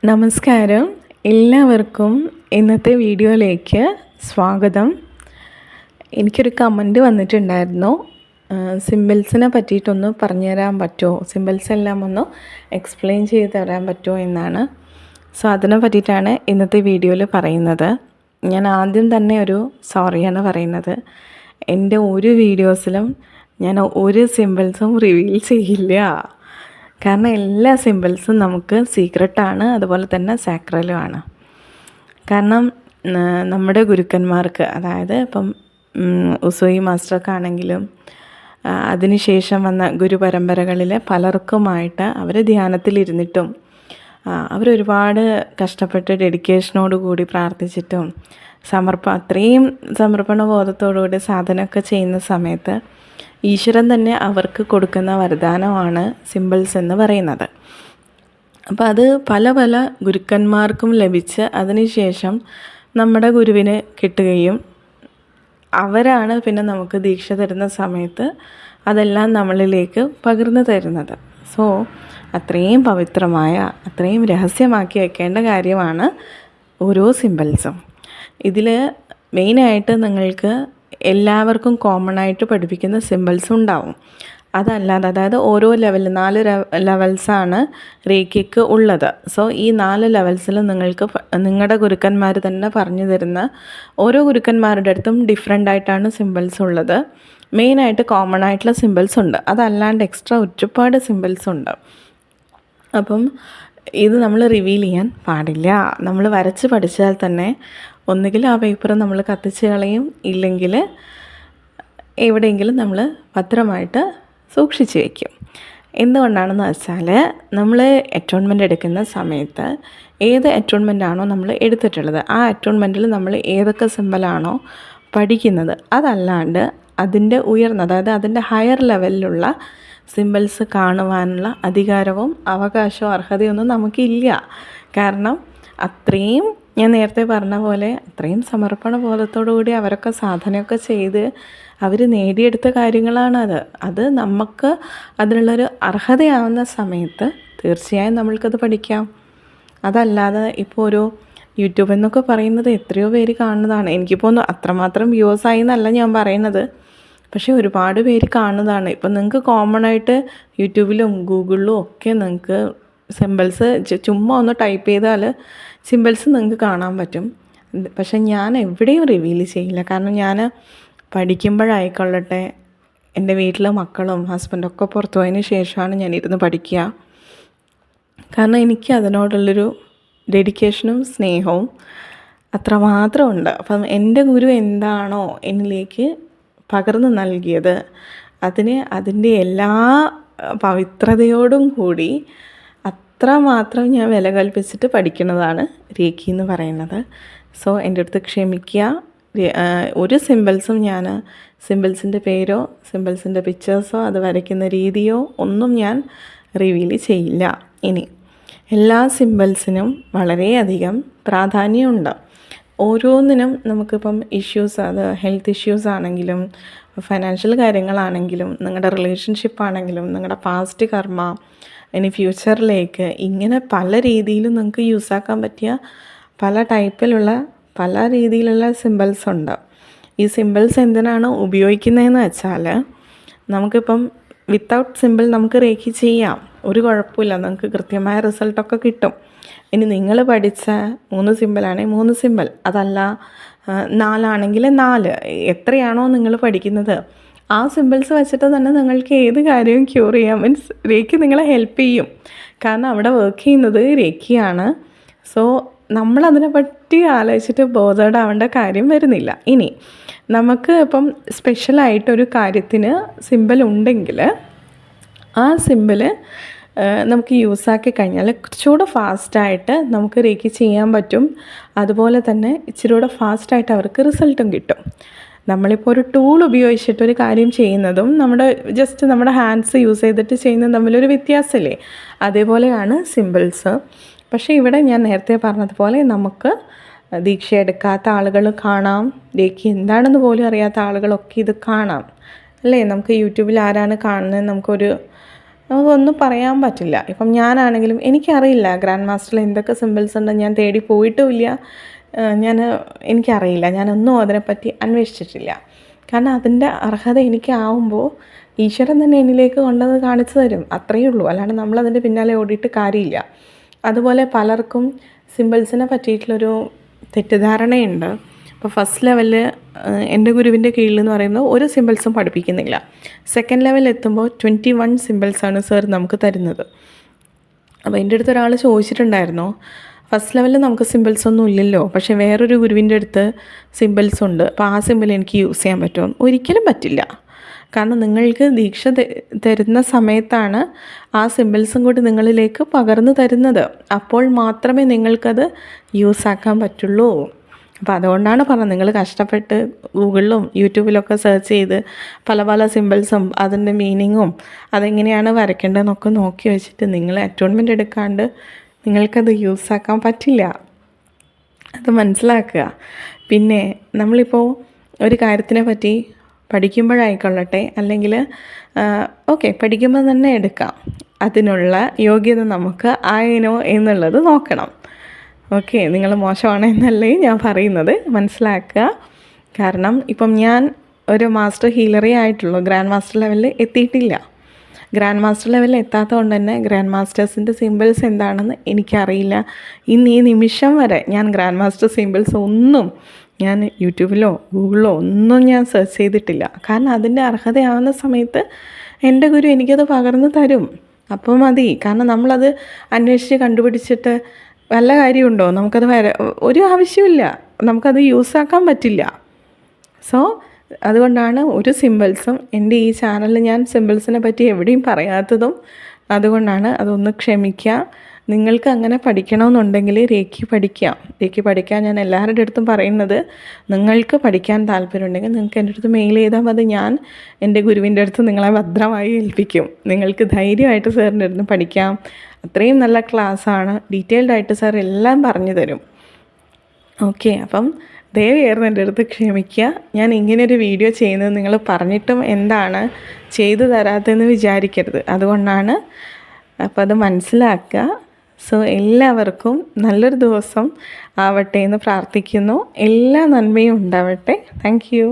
നമസ്കാരം, എല്ലാവർക്കും ഇന്നത്തെ വീഡിയോയിലേക്ക് സ്വാഗതം. എനിക്കൊരു കമൻറ്റ് വന്നിട്ടുണ്ടായിരുന്നു, സിമ്പിൾസിനെ പറ്റിയിട്ടൊന്ന് പറഞ്ഞു തരാൻ പറ്റുമോ, സിമ്പിൾസ് എല്ലാം ഒന്ന് എക്സ്പ്ലെയിൻ ചെയ്ത് തരാൻ പറ്റുമോ എന്നാണ്. സോ അതിനെ പറ്റിയിട്ടാണ് ഇന്നത്തെ വീഡിയോയിൽ പറയുന്നത്. ഞാൻ ആദ്യം തന്നെ ഒരു സോറിയാണ് പറയുന്നത്. എൻ്റെ ഒരു വീഡിയോസിലും ഞാൻ ഒരു സിമ്പിൾസും റിവീൽ ചെയ്യില്ല. കാരണം എല്ലാ സിമ്പിൾസും നമുക്ക് സീക്രട്ടാണ്, അതുപോലെ തന്നെ സാക്രലുമാണ്. കാരണം നമ്മുടെ ഗുരുക്കന്മാർക്ക്, അതായത് ഇപ്പം ഉസോയി മാസ്റ്റർക്കാണെങ്കിലും അതിനുശേഷം വന്ന ഗുരുപരമ്പരകളിൽ പലർക്കുമായിട്ട് അവർ ധ്യാനത്തിലിരുന്നിട്ടും അവരൊരുപാട് കഷ്ടപ്പെട്ട് ഡെഡിക്കേഷനോട് കൂടി പ്രാർത്ഥിച്ചിട്ടും അത്രയും സമർപ്പണ ബോധത്തോടുകൂടി സാധനമൊക്കെ ചെയ്യുന്ന സമയത്ത് ഈശ്വരൻ തന്നെ അവർക്ക് കൊടുക്കുന്ന വരദാനമാണ് സിമ്പിൾസ് എന്ന് പറയുന്നത്. അപ്പോൾ അത് പല പല ഗുരുക്കന്മാർക്കും ലഭിച്ച് അതിനുശേഷം നമ്മുടെ ഗുരുവിന് കിട്ടുകയും അവരാണ് പിന്നെ നമുക്ക് ദീക്ഷ തരുന്ന സമയത്ത് അതെല്ലാം നമ്മളിലേക്ക് പകർന്നു തരുന്നത്. സോ അത്രയും പവിത്രമായ, അത്രയും രഹസ്യമാക്കി വെക്കേണ്ട കാര്യമാണ് ഓരോ സിമ്പിൾസും. ഇതിൽ മെയിനായിട്ട് നിങ്ങൾക്ക് എല്ലാവർക്കും കോമൺ ആയിട്ട് പഠിപ്പിക്കുന്ന സിമ്പിൾസ് ഉണ്ടാവും. അതല്ലാതെ, അതായത് ഓരോ ലെവൽ 4 ലെവൽസാണ് റേക്കിക്ക് ഉള്ളത്. സോ ഈ 4 ലെവൽസിൽ നിങ്ങൾക്ക് നിങ്ങളുടെ ഗുരുക്കന്മാർ തന്നെ പറഞ്ഞു തരുന്ന, ഓരോ ഗുരുക്കന്മാരുടെ അടുത്തും ഡിഫറെൻ്റ് ആയിട്ടാണ് സിമ്പിൾസ് ഉള്ളത്. മെയിനായിട്ട് കോമൺ ആയിട്ടുള്ള സിമ്പിൾസ് ഉണ്ട്, അതല്ലാണ്ട് എക്സ്ട്രാ ഒരുപാട് സിമ്പിൾസ് ഉണ്ട്. അപ്പം ഇത് നമ്മൾ റിവീൽ ചെയ്യാൻ പാടില്ല. നമ്മൾ വരച്ച് പഠിച്ചാൽ തന്നെ ഒന്നുകിൽ ആ പേപ്പർ നമ്മൾ കത്തിച്ച് കളയും, ഇല്ലെങ്കിൽ എവിടെയെങ്കിലും നമ്മൾ ഭദ്രമായിട്ട് സൂക്ഷിച്ച് വയ്ക്കും. എന്തുകൊണ്ടാണെന്ന് വെച്ചാൽ, നമ്മൾ അറ്റോൺമെൻ്റ് എടുക്കുന്ന സമയത്ത് ഏത് അറ്റോൺമെൻ്റ് ആണോ നമ്മൾ എടുത്തിട്ടുള്ളത്, ആ അറ്റോൺമെൻറ്റിൽ നമ്മൾ ഏതൊക്കെ സിമ്പലാണോ പഠിക്കുന്നത്, അതല്ലാണ്ട് അതിൻ്റെ ഉയർന്ന, അതായത് അതിൻ്റെ ഹയർ ലെവലിലുള്ള സിമ്പിൾസ് കാണുവാനുള്ള അധികാരവും അവകാശവും അർഹതയൊന്നും നമുക്കില്ല. കാരണം അത്രയും, ഞാൻ നേരത്തെ പറഞ്ഞ പോലെ, അത്രയും സമർപ്പണ ബോധത്തോടു കൂടി അവരൊക്കെ സാധനയൊക്കെ ചെയ്ത് അവർ നേടിയെടുത്ത കാര്യങ്ങളാണത്. അത് നമുക്ക് അതിനുള്ളൊരു അർഹതയാവുന്ന സമയത്ത് തീർച്ചയായും നമ്മൾക്കത് പഠിക്കാം. അതല്ലാതെ ഇപ്പോൾ ഒരു യൂട്യൂബ് എന്നൊക്കെ പറയുന്നത് എത്രയോ പേര് കാണുന്നതാണ്. എനിക്കിപ്പോൾ അത്രമാത്രം വ്യൂവേഴ്സായി എന്നല്ല ഞാൻ പറയുന്നത്, പക്ഷേ ഒരുപാട് പേര് കാണുന്നതാണ്. ഇപ്പം നിങ്ങൾക്ക് കോമൺ ആയിട്ട് യൂട്യൂബിലും ഗൂഗിളിലും ഒക്കെ നിങ്ങൾക്ക് സിമ്പിൾസ് ചുമ്മാ ഒന്ന് ടൈപ്പ് ചെയ്താൽ സിമ്പിൾസ് നിങ്ങൾക്ക് കാണാൻ പറ്റും. പക്ഷെ ഞാൻ എവിടെയും റിവീൽ ചെയ്യില്ല. കാരണം ഞാൻ പഠിക്കുമ്പോഴായിക്കൊള്ളട്ടെ, എൻ്റെ വീട്ടിലെ മക്കളും ഹസ്ബൻഡൊക്കെ പുറത്തു പോയതിന് ശേഷമാണ് ഞാനിരുന്ന് പഠിക്കുക. കാരണം എനിക്ക് അതിനോടുള്ളൊരു ഡെഡിക്കേഷനും സ്നേഹവും അത്രമാത്രം ഉണ്ട്. അപ്പം എൻ്റെ ഗുരു എന്താണോ എന്നിലേക്ക് പകർന്നു നൽകിയത്, അതിൻ്റെ എല്ലാ പവിത്രതയോടും കൂടി അത്രമാത്രം ഞാൻ വില കൽപ്പിച്ചിട്ട് പഠിക്കുന്നതാണ് രേഖി എന്ന് പറയുന്നത്. സോ എൻ്റെ അടുത്ത് ക്ഷമിക്കുക. ഒരു സിമ്പിൾസും ഞാൻ സിമ്പിൾസിൻ്റെ പേരോ സിമ്പിൾസിൻ്റെ പിക്ചേഴ്സോ അത് വരയ്ക്കുന്ന രീതിയോ ഒന്നും ഞാൻ റിവീൽ ചെയ്യില്ല. ഇനി എല്ലാ സിമ്പിൾസിനും വളരെയധികം പ്രാധാന്യമുണ്ട്. ഓരോന്നിനും നമുക്കിപ്പം ഇഷ്യൂസ്, അത് ഹെൽത്ത് ഇഷ്യൂസ് ആണെങ്കിലും ഫൈനാൻഷ്യൽ കാര്യങ്ങളാണെങ്കിലും നിങ്ങളുടെ റിലേഷൻഷിപ്പ് ആണെങ്കിലും നിങ്ങളുടെ പാസ്റ്റ് കർമ്മ, ഇനി ഫ്യൂച്ചറിലേക്ക്, ഇങ്ങനെ പല രീതിയിലും നിങ്ങൾക്ക് യൂസാക്കാൻ പറ്റിയ പല ടൈപ്പിലുള്ള പല രീതിയിലുള്ള സിമ്പിൾസ് ഉണ്ട്. ഈ സിമ്പിൾസ് എന്തിനാണ് ഉപയോഗിക്കുന്നതെന്ന് വെച്ചാൽ, നമുക്കിപ്പം വിത്തൗട്ട് സിമ്പിൾ നമുക്ക് റേഖി ചെയ്യാം, ഒരു കുഴപ്പമില്ല, നമുക്ക് കൃത്യമായ റിസൾട്ടൊക്കെ കിട്ടും. ഇനി നിങ്ങൾ പഠിച്ച 3 സിമ്പിളാണെങ്കിൽ 3 സിമ്പിൾ, അതല്ല 4 ആണെങ്കിൽ 4, എത്രയാണോ നിങ്ങൾ പഠിക്കുന്നത് ആ സിമ്പിൾസ് വെച്ചിട്ട് തന്നെ നിങ്ങൾക്ക് ഏത് കാര്യവും ക്യൂർ ചെയ്യാം. മീൻസ് രേഖി നിങ്ങളെ ഹെൽപ്പ് ചെയ്യും. കാരണം അവിടെ വർക്ക് ചെയ്യുന്നത് രേഖിയാണ്. സോ നമ്മളതിനെ പറ്റി ആലോചിച്ചിട്ട് ബോധേഡാവേണ്ട കാര്യം വരുന്നില്ല. ഇനി നമുക്ക് ഇപ്പം സ്പെഷ്യലായിട്ടൊരു കാര്യത്തിന് സിമ്പിൾ ഉണ്ടെങ്കിൽ ആ സിമ്പിൾ നമുക്ക് യൂസാക്കി കഴിഞ്ഞാൽ കുറച്ചുകൂടെ ഫാസ്റ്റായിട്ട് നമുക്ക് രേഖി ചെയ്യാൻ പറ്റും. അതുപോലെ തന്നെ ഇച്ചിരി കൂടെ ഫാസ്റ്റായിട്ട് അവർക്ക് റിസൾട്ടും കിട്ടും. നമ്മളിപ്പോൾ ഒരു ടൂൾ ഉപയോഗിച്ചിട്ടൊരു കാര്യം ചെയ്യുന്നതും നമ്മുടെ ഹാൻഡ്സ് യൂസ് ചെയ്തിട്ട് ചെയ്യുന്നതും തമ്മിലൊരു വ്യത്യാസമില്ലേ, അതേപോലെയാണ് സിമ്പിൾസ്. പക്ഷേ ഇവിടെ ഞാൻ നേരത്തെ പറഞ്ഞതുപോലെ നമുക്ക് ദീക്ഷ എടുക്കാത്ത ആളുകൾ കാണാം, രേഖി എന്താണെന്ന് പോലും അറിയാത്ത ആളുകളൊക്കെ ഇത് കാണാം അല്ലേ. നമുക്ക് യൂട്യൂബിൽ ആരാണ് കാണുന്നത് നമുക്കൊരു നമുക്കൊന്നും പറയാൻ പറ്റില്ല. ഇപ്പം ഞാനാണെങ്കിലും എനിക്കറിയില്ല ഗ്രാൻഡ് മാസ്റ്ററിൽ എന്തൊക്കെ സിമ്പിൾസ് ഉണ്ടെന്ന് ഞാൻ തേടി പോയിട്ടുമില്ല. എനിക്കറിയില്ല, ഞാനൊന്നും അതിനെപ്പറ്റി അന്വേഷിച്ചിട്ടില്ല. കാരണം അതിൻ്റെ അർഹത എനിക്കാവുമ്പോൾ ഈശ്വരൻ തന്നെ എന്നിലേക്ക് കൊണ്ടുവന്ന് കാണിച്ചു തരും, അത്രയേ ഉള്ളൂ. അല്ലാണ്ട് നമ്മളതിൻ്റെ പിന്നാലെ ഓടിയിട്ട് കാര്യമില്ല. അതുപോലെ പലർക്കും സിമ്പിൾസിനെ പറ്റിയിട്ടുള്ളൊരു തെറ്റിദ്ധാരണയുണ്ട്. ഇപ്പോൾ ഫസ്റ്റ് ലെവലിൽ എൻ്റെ ഗുരുവിൻ്റെ കീഴിൽ എന്ന് പറയുന്നത് ഒരു സിമ്പിൾസും പഠിപ്പിക്കുന്നില്ല. സെക്കൻഡ് ലെവലിൽ എത്തുമ്പോൾ 21 സിമ്പിൾസാണ് സർ നമുക്ക് തരുന്നത്. അപ്പോൾ എൻ്റെ അടുത്ത് ഒരാൾ ചോദിച്ചിട്ടുണ്ടായിരുന്നു, ഫസ്റ്റ് ലെവലിൽ നമുക്ക് സിമ്പിൾസ് ഒന്നും ഇല്ലല്ലോ, പക്ഷേ വേറൊരു ഗുരുവിൻ്റെ അടുത്ത് സിമ്പിൾസ് ഉണ്ട്, അപ്പോൾ ആ സിമ്പിൾ എനിക്ക് യൂസ് ചെയ്യാൻ പറ്റുമോ? ഒരിക്കലും പറ്റില്ല. കാരണം നിങ്ങൾക്ക് ദീക്ഷ തരുന്ന സമയത്താണ് ആ സിമ്പിൾസും കൂടി നിങ്ങളിലേക്ക് പകർന്നു തരുന്നത്. അപ്പോൾ മാത്രമേ നിങ്ങൾക്കത് യൂസാക്കാൻ പറ്റുള്ളൂ. അപ്പോൾ അതുകൊണ്ടാണ് പറഞ്ഞത്, നിങ്ങൾ കഷ്ടപ്പെട്ട് ഗൂഗിളിലും യൂട്യൂബിലൊക്കെ സെർച്ച് ചെയ്ത് പല പല സിമ്പിൾസും അതിൻ്റെ മീനിങ്ങും അതെങ്ങനെയാണ് വരയ്ക്കേണ്ടതെന്നൊക്കെ നോക്കി വെച്ചിട്ട് നിങ്ങൾ അറ്റോൺമെൻ്റ് എടുക്കാണ്ട് നിങ്ങൾക്കത് യൂസാക്കാൻ പറ്റില്ല. അത് മനസ്സിലാക്കുക. പിന്നെ നമ്മളിപ്പോൾ ഒരു കാര്യത്തിനെ പറ്റി പഠിക്കുമ്പോഴായിക്കൊള്ളട്ടെ, അല്ലെങ്കിൽ പഠിക്കുമ്പോൾ തന്നെ എടുക്കാം, അതിനുള്ള യോഗ്യത നമുക്ക് ആയനോ എന്നുള്ളത് നോക്കണം. നിങ്ങൾ മോശമാണ് എന്നല്ലേ ഞാൻ പറയുന്നത്, മനസ്സിലാക്കുക. കാരണം ഇപ്പം ഞാൻ ഒരു മാസ്റ്റർ ഹീലറേ ആയിട്ടുള്ളൂ, ഗ്രാൻഡ് മാസ്റ്റർ ലെവലിൽ എത്തിയിട്ടില്ല. ഗ്രാൻഡ് മാസ്റ്റർ ലെവലിൽ എത്താത്തത് കൊണ്ട് തന്നെ ഗ്രാൻഡ് മാസ്റ്റേഴ്സിൻ്റെ സിമ്പിൾസ് എന്താണെന്ന് എനിക്കറിയില്ല. ഇന്ന് ഈ നിമിഷം വരെ ഞാൻ ഗ്രാൻഡ് മാസ്റ്റർ സിമ്പിൾസ് ഒന്നും ഞാൻ യൂട്യൂബിലോ ഗൂഗിളിലോ ഒന്നും ഞാൻ സെർച്ച് ചെയ്തിട്ടില്ല. കാരണം അതിൻ്റെ അർഹതയാവുന്ന സമയത്ത് എൻ്റെ ഗുരു എനിക്കത് പകർന്നു തരും, അപ്പോൾ മതി. കാരണം നമ്മളത് അന്വേഷിച്ച് കണ്ടുപിടിച്ചിട്ട് വല്ല കാര്യമുണ്ടോ? നമുക്കത് ഒരു ആവശ്യമില്ല, നമുക്കത് യൂസാക്കാൻ പറ്റില്ല. സോ അതുകൊണ്ടാണ് ഒരു സിമ്പിൾസും എൻ്റെ ഈ ചാനലിൽ ഞാൻ സിമ്പിൾസിനെ പറ്റി എവിടെയും പറയാത്തതും. അതുകൊണ്ടാണ്, അതൊന്ന് ക്ഷമിക്കുക. നിങ്ങൾക്ക് അങ്ങനെ പഠിക്കണമെന്നുണ്ടെങ്കിൽ രേഖി പഠിക്കാം. രേഖി പഠിക്കാൻ ഞാൻ എല്ലാവരുടെ അടുത്തും പറയുന്നത്, നിങ്ങൾക്ക് പഠിക്കാൻ താല്പര്യമുണ്ടെങ്കിൽ നിങ്ങൾക്ക് എൻ്റെ അടുത്ത് മെയിൽ ചെയ്താൽ മതി. ഞാൻ എൻ്റെ ഗുരുവിൻ്റെ അടുത്ത് നിങ്ങളെ ഭദ്രമായി ഏൽപ്പിക്കും. നിങ്ങൾക്ക് ധൈര്യമായിട്ട് സാറിൻ്റെ അടുത്ത് പഠിക്കാം. അത്രയും നല്ല ക്ലാസ്സാണ്, ഡീറ്റെയിൽഡായിട്ട് സാർ എല്ലാം പറഞ്ഞു തരും. അപ്പം ദയവേർന്ന് എൻ്റെ അടുത്ത് ക്ഷമിക്കുക. ഞാൻ ഇങ്ങനെയൊരു വീഡിയോ ചെയ്യുന്നത് നിങ്ങൾ പറഞ്ഞിട്ടും എന്താണ് ചെയ്തു തരാത്തതെന്ന് വിചാരിക്കരുത്, അതുകൊണ്ടാണ്. അപ്പോൾ അത് മനസ്സിലാക്കുക. സോ എല്ലാവർക്കും നല്ലൊരു ദിവസം ആവട്ടെ എന്ന് പ്രാർത്ഥിക്കുന്നു. എല്ലാ നന്മയും ഉണ്ടാവട്ടെ. Thank you.